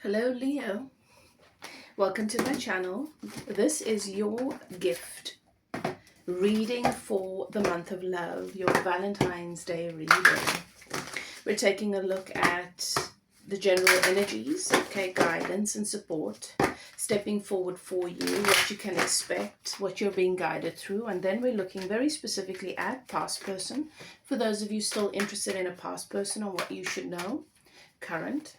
Hello Leo, welcome to my channel. This is your gift reading for the month of love, your Valentine's Day reading. We're taking a look at the general energies, okay, guidance and support, stepping forward for you, what you can expect, what you're being guided through, and then we're looking very specifically at past person, for those of you still interested in a past person or what you should know, current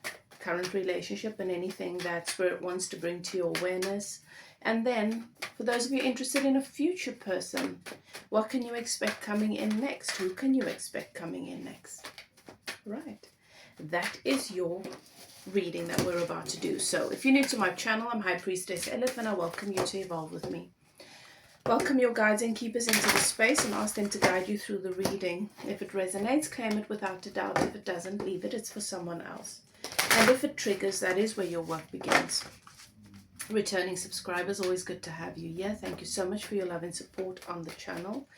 relationship and anything that Spirit wants to bring to your awareness. And then for those of you interested in a future person, what can you expect coming in next? Who can you expect coming in next? Right, that is your reading that we're about to do. So if you're new to my channel, I'm High Priestess Elif and I welcome you to evolve with me. Welcome your guides and keepers into the space and ask them to guide you through the reading. If it resonates, claim it without a doubt. If it doesn't, leave it. It's for someone else. And if it triggers, that is where your work begins. Returning subscribers, always good to have you here. Thank you so much for your love and support on the channel.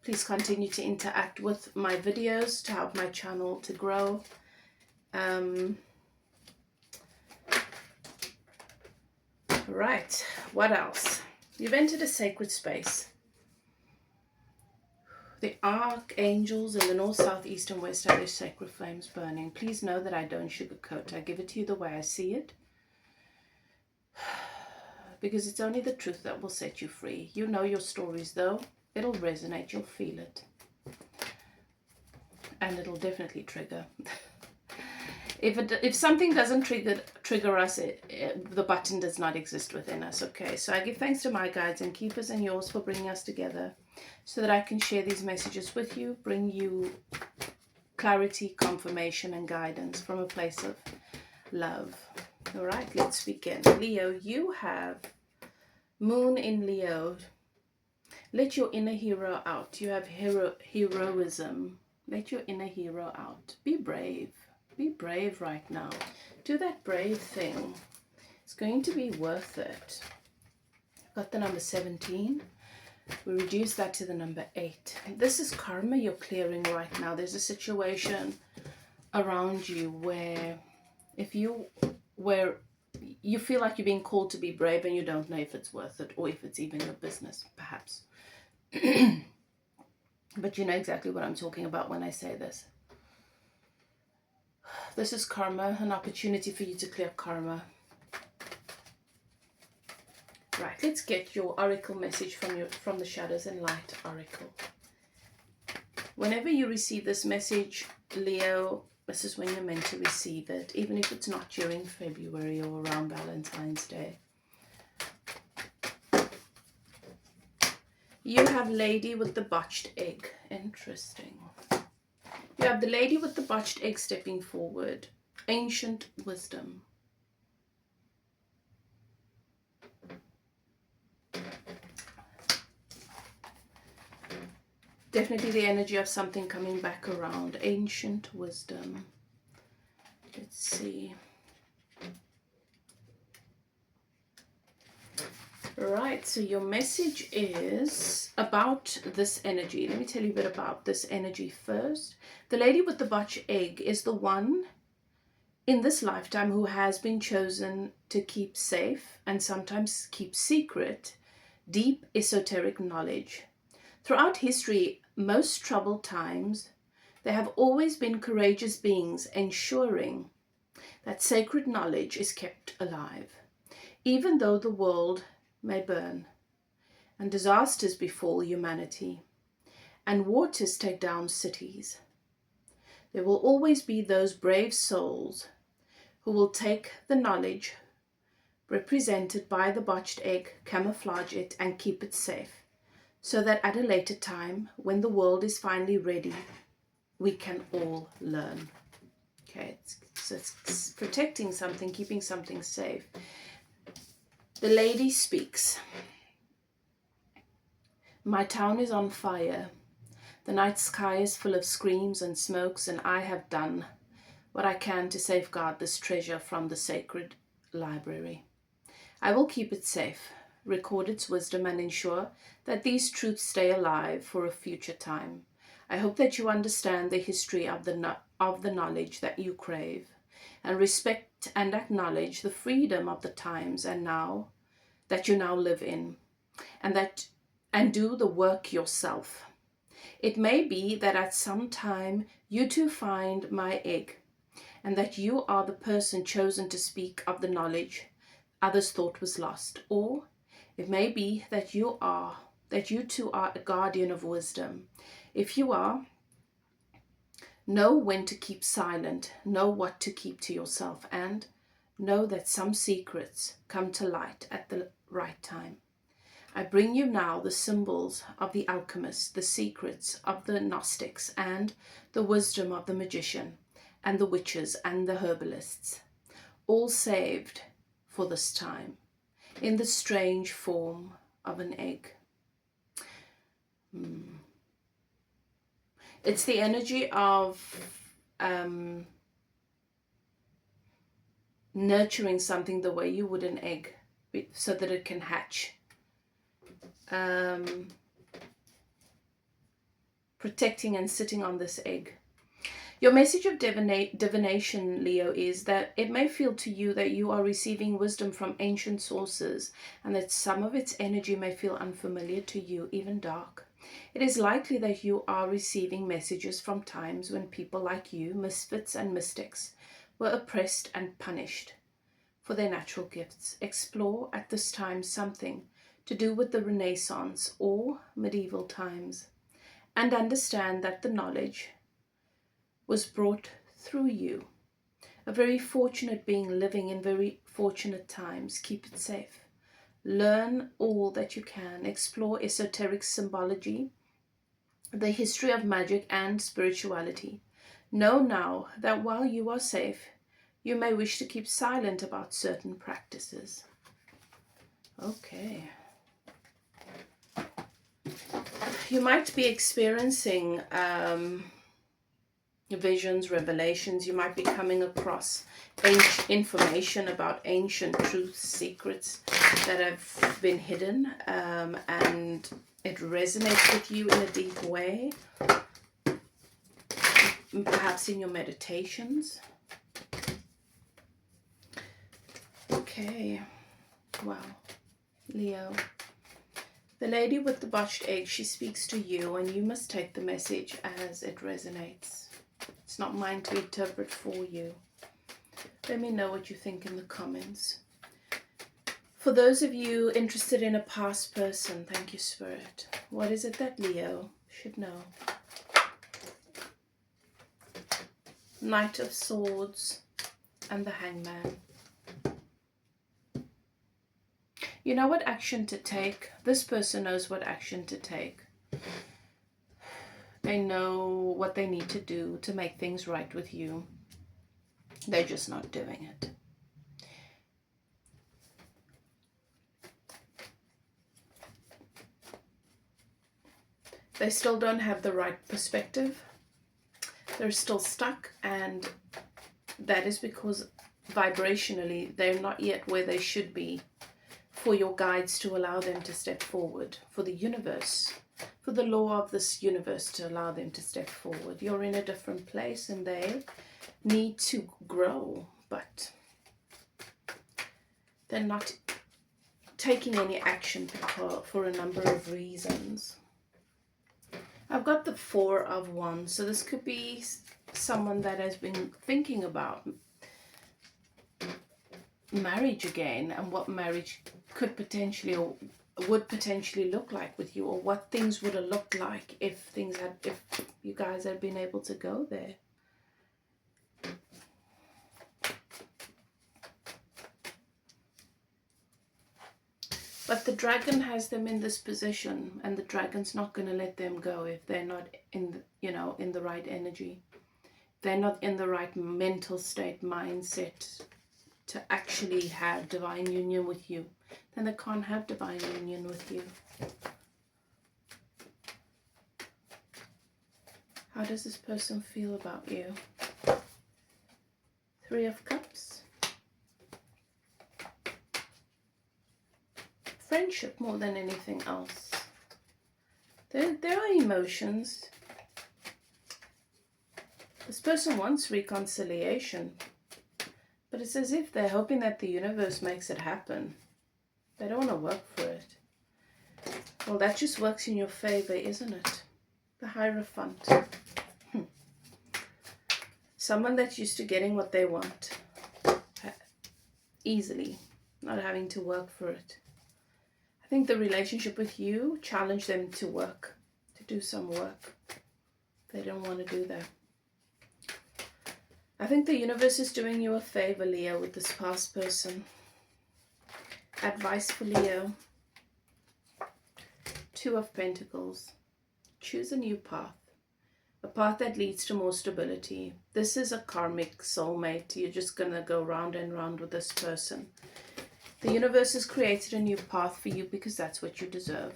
Please continue to interact with my videos to help my channel to grow. Right, what else? You've entered a sacred space. The archangels in the north, south, east, and west have their sacred flames burning. Please know that I don't sugarcoat. I give it to you the way I see it. Because it's only the truth that will set you free. You know your stories, though. It'll resonate. You'll feel it. And it'll definitely trigger. If something doesn't trigger us, the button does not exist within us. Okay, so I give thanks to my guides and keepers and yours for bringing us together so that I can share these messages with you, bring you clarity, confirmation, and guidance from a place of love. All right, let's begin. Leo, you have Moon in Leo. Let your inner hero out. You have heroism. Let your inner hero out. Be brave. Be brave right now. Do that brave thing. It's going to be worth it. Got the number 17. We reduce that to the number 8. This is karma you're clearing right now. There's a situation around you where you feel like you're being called to be brave and you don't know if it's worth it or if it's even your business, perhaps. But you know exactly what I'm talking about when I say this. This is karma, an opportunity for you to clear karma. Right, let's get your oracle message from the Shadows and Light Oracle. Whenever you receive this message, Leo, this is when you're meant to receive it, even if it's not during February or around Valentine's Day. You have Lady with the Botched Egg. Interesting. You have the Lady with the Botched Egg stepping forward. Ancient wisdom. Definitely the energy of something coming back around. Ancient wisdom. Let's see. Right, so your message is about this energy. Let me tell you a bit about this energy first. The Lady with the Botched Egg is the one in this lifetime who has been chosen to keep safe and sometimes keep secret deep esoteric knowledge. Throughout history, most troubled times, there have always been courageous beings ensuring that sacred knowledge is kept alive, even though the world may burn and disasters befall humanity and waters take down cities. There will always be those brave souls who will take the knowledge represented by the botched egg, camouflage it and keep it safe, so that at a later time, when the world is finally ready, we can all learn. Okay, so it's protecting something, keeping something safe. The Lady speaks. My town is on fire. The night sky is full of screams and smokes, and I have done what I can to safeguard this treasure from the sacred library. I will keep it safe, record its wisdom, and ensure that these truths stay alive for a future time. I hope that you understand the history of the knowledge that you crave. and respect and acknowledge the freedom of the times and now that you now live in, and do the work yourself. It may be that at some time you too find my egg, and that you are the person chosen to speak of the knowledge others thought was lost. Or it may be that you too are a guardian of wisdom. If you are, know when to keep silent, know what to keep to yourself, and know that some secrets come to light at the right time. I bring you now the symbols of the alchemist, the secrets of the Gnostics, and the wisdom of the magician, and the witches, and the herbalists, all saved for this time, in the strange form of an egg. It's the energy of nurturing something the way you would an egg, so that it can hatch. Protecting and sitting on this egg. Your message of divination, Leo, is that it may feel to you that you are receiving wisdom from ancient sources, and that some of its energy may feel unfamiliar to you, even dark. It is likely that you are receiving messages from times when people like you, misfits and mystics, were oppressed and punished for their natural gifts. Explore at this time something to do with the Renaissance or medieval times, and understand that the knowledge was brought through you. A very fortunate being living in very fortunate times. Keep it safe. Learn all that you can. Explore esoteric symbology, the history of magic and spirituality. Know now that while you are safe, you may wish to keep silent about certain practices. Okay. You might be experiencing visions, revelations. You might be coming across information about ancient truths, secrets that have been hidden, and it resonates with you in a deep way, perhaps in your meditations. Okay, wow, Leo. The lady with the botched egg, she speaks to you, and you must take the message as it resonates. It's not mine to interpret for you. Let me know what you think in the comments. For those of you interested in a past person, thank you, Spirit. What is it that Leo should know? Knight of Swords and the Hangman. You know what action to take. This person knows what action to take. They know what they need to do to make things right with you. They're just not doing it. They still don't have the right perspective. They're still stuck, and that is because vibrationally they're not yet where they should be, for your guides to allow them to step forward, for the universe, for the law of this universe to allow them to step forward. You're in a different place and they need to grow, but they're not taking any action for a number of reasons. I've got the Four of Wands, so this could be someone that has been thinking about marriage again, and what marriage could potentially or would potentially look like with you, or what things would have looked like if you guys had been able to go there. But the dragon has them in this position, and the dragon's not going to let them go if they're not in the right energy. They're not in the right mental state, mindset to actually have divine union with you. Then they can't have divine union with you. How does this person feel about you? Three of Cups. Friendship more than anything else. There are emotions. This person wants reconciliation. But it's as if they're hoping that the universe makes it happen. They don't want to work for it. Well, that just works in your favor, isn't it? The Hierophant. Someone that's used to getting what they want easily, not having to work for it. I think the relationship with you challenged them to work, to do some work. They don't want to do that. I think the universe is doing you a favor, Leo, with this past person. Advice for Leo. 2 of Pentacles. Choose a new path. A path that leads to more stability. This is a karmic soulmate. You're just going to go round and round with this person. The universe has created a new path for you because that's what you deserve.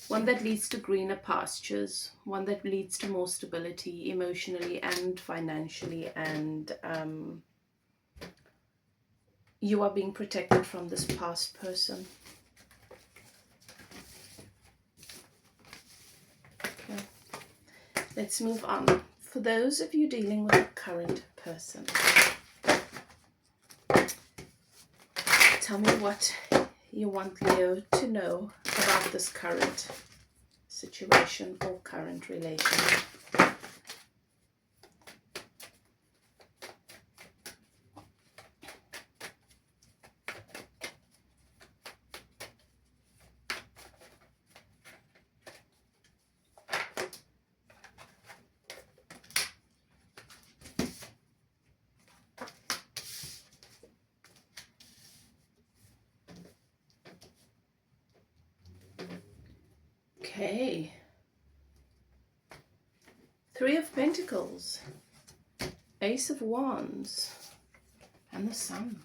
One that leads to greener pastures. One that leads to more stability emotionally and financially. And you are being protected from this past person. Okay. Let's move on. For those of you dealing with a current person, tell me what you want Leo to know about this current situation or current relationship. Okay. 3 of Pentacles, Ace of Wands, and the Sun.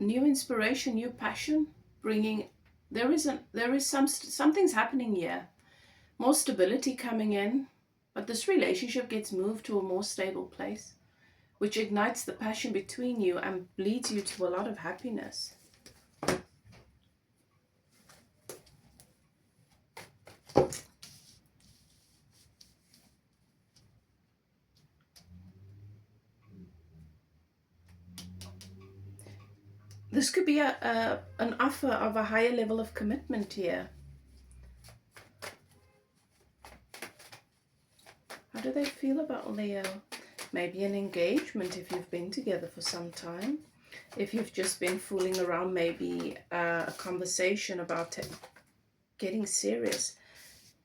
New inspiration, new passion, bringing. Something's happening here. More stability coming in, but this relationship gets moved to a more stable place, which ignites the passion between you and leads you to a lot of happiness. This could be an offer of a higher level of commitment here. How do they feel about Leo? Maybe an engagement if you've been together for some time. If you've just been fooling around, maybe a conversation about getting serious.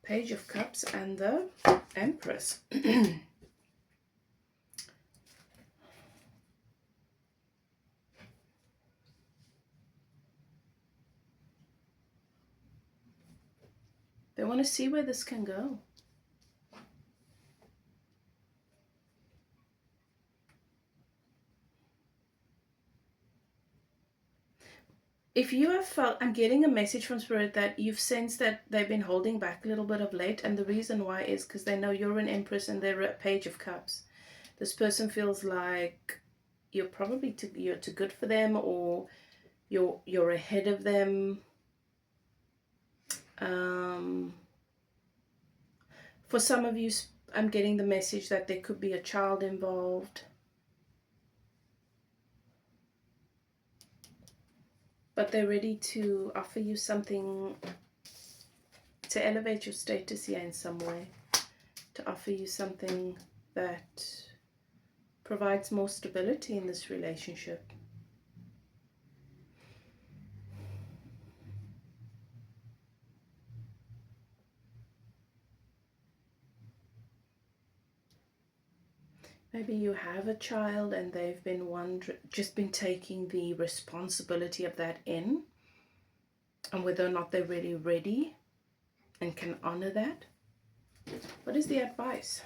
Page of Cups and the Empress. They want to see where this can go. If you have felt, I'm getting a message from Spirit that you've sensed that they've been holding back a little bit of late, and the reason why is because they know you're an Empress and they're a Page of Cups. This person feels like you're probably you're too good for them, or you're ahead of them. For some of you, I'm getting the message that there could be a child involved. But they're ready to offer you something to elevate your status here in some way. To offer you something that provides more stability in this relationship. Maybe you have a child and they've been just been taking the responsibility of that in, and whether or not they're really ready and can honor that. What is the advice?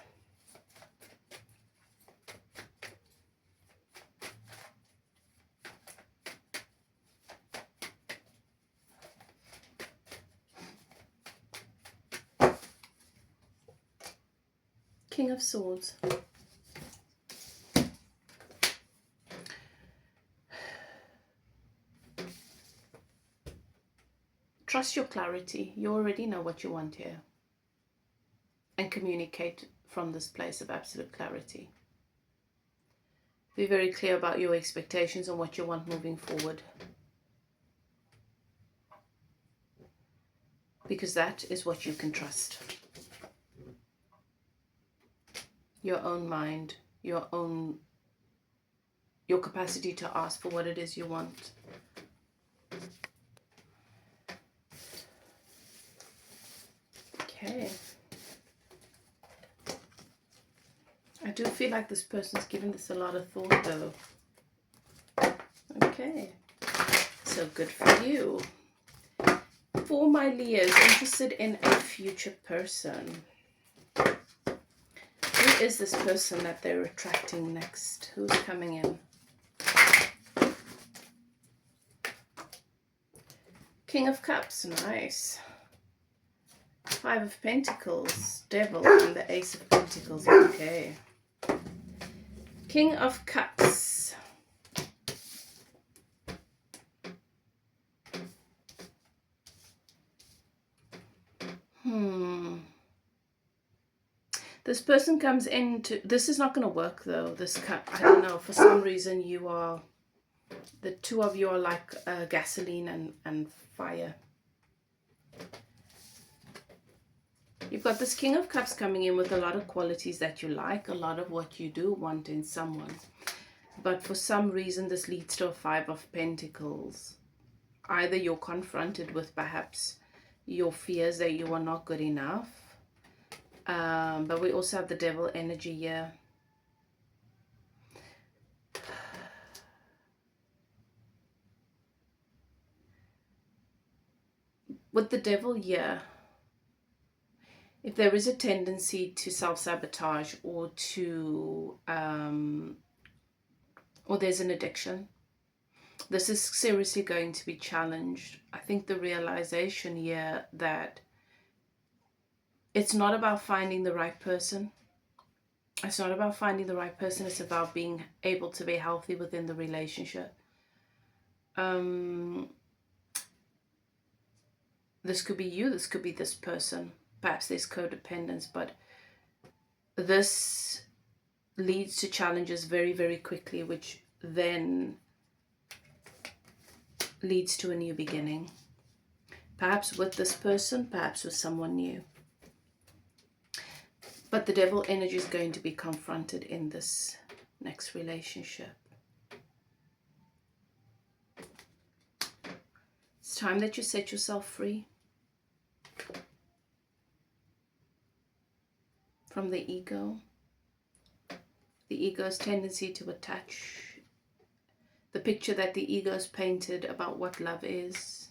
King of Swords. Trust your clarity. You already know what you want here. And communicate from this place of absolute clarity. Be very clear about your expectations and what you want moving forward. Because that is what you can trust. Your own mind, your capacity to ask for what it is you want. Okay. I do feel like this person's given this a lot of thought though. Okay. So good for you. For my Leos interested in a future person. Who is this person that they're attracting next? Who's coming in? King of Cups, nice. Five of Pentacles, Devil, and the Ace of Pentacles, okay. King of Cups. This person comes into, this is not going to work though, this cup, I don't know, for some reason you are, the two of you are like gasoline and fire. You've got this King of Cups coming in with a lot of qualities that you like, a lot of what you do want in someone. But for some reason this leads to a Five of Pentacles. Either you're confronted with perhaps your fears that you are not good enough. But we also have the Devil energy here. With the Devil here, if there is a tendency to self-sabotage or to, or there's an addiction, this is seriously going to be challenged. I think the realization here that it's not about finding the right person. It's not about finding the right person. It's about being able to be healthy within the relationship. This could be you. This could be this person. Perhaps there's codependence, but this leads to challenges very, very quickly, which then leads to a new beginning. Perhaps with this person, perhaps with someone new. But the Devil energy is going to be confronted in this next relationship. It's time that you set yourself free from the ego. The ego's tendency to attach. The picture that the ego's painted about what love is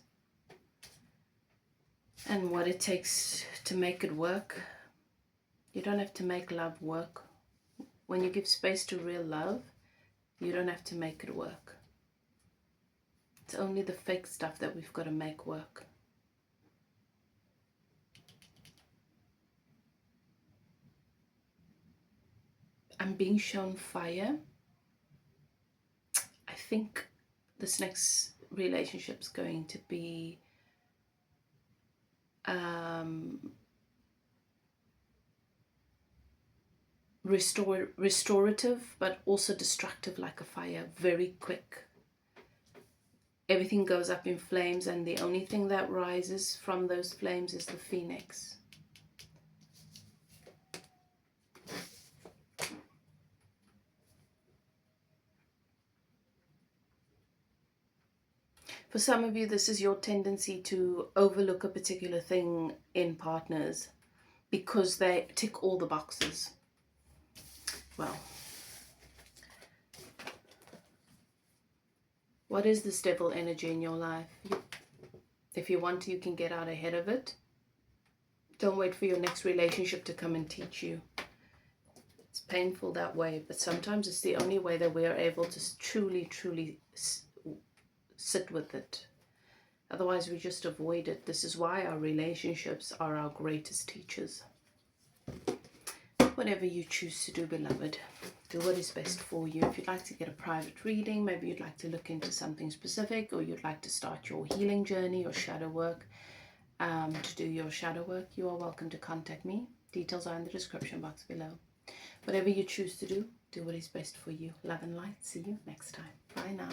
and what it takes to make it work. You don't have to make love work. When you give space to real love, you don't have to make it work. It's only the fake stuff that we've got to make work. I'm being shown fire. I think this next relationship is going to be restorative, but also destructive like a fire, very quick. Everything goes up in flames, and the only thing that rises from those flames is the phoenix. For some of you, this is your tendency to overlook a particular thing in partners because they tick all the boxes. Well, what is this Devil energy in your life? If you want to, you can get out ahead of it. Don't wait for your next relationship to come and teach you. It's painful that way, but sometimes it's the only way that we are able to truly, truly sit with it. Otherwise, we just avoid it. This is why our relationships are our greatest teachers. Whatever you choose to do, beloved, do what is best for you. If you'd like to get a private reading, maybe you'd like to look into something specific, or you'd like to start your healing journey or shadow work, to do your shadow work, you are welcome to contact me. Details are in the description box below. Whatever you choose to do, do what is best for you. Love and light. See you next time. Bye now.